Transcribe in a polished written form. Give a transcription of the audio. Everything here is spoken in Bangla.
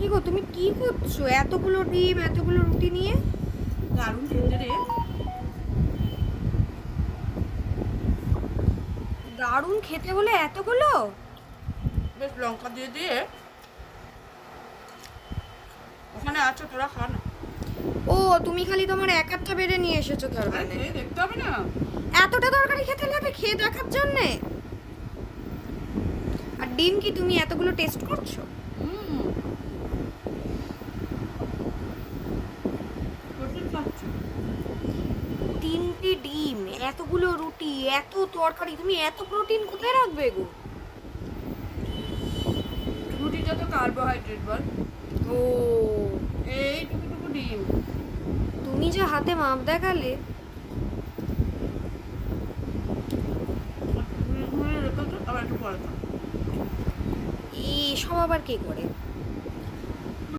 কি গো তুমি কি করছো এতগুলো ডিম এতগুলো রুটি নিয়ে? দারুণ খেতে রে। দারুণ খেতে বলে এতগুলো? বেশ লঙ্কা দিয়ে দিয়ে ওখানে আছো, তোরা খা না। ও তুমি খালি তোমার এক একটা বেড়ে নিয়ে এসেছো তার আরে মানে? খেয়ে দেখতে হবে না? এতটা তরকারি খেতে লাগে খেয়ে দেখার জন্যে? আর ডিম কি তুমি এতগুলো টেস্ট করছো? হুম, প্রচুর খাচ্ছি। 3টে ডিম, এতগুলো রুটি, এত তরকারি, তুমি এত প্রোটিন কোথায় রাখবে গো? রুটিটা তো কার্বোহাইড্রেট বল। ও এইটুকু ডিম। তুমি যে হাতে মাপ দেখালে। ঘুরে ঘুরে রেখেছো, আবার একটু পরে খা। এই সব আবার কে করে?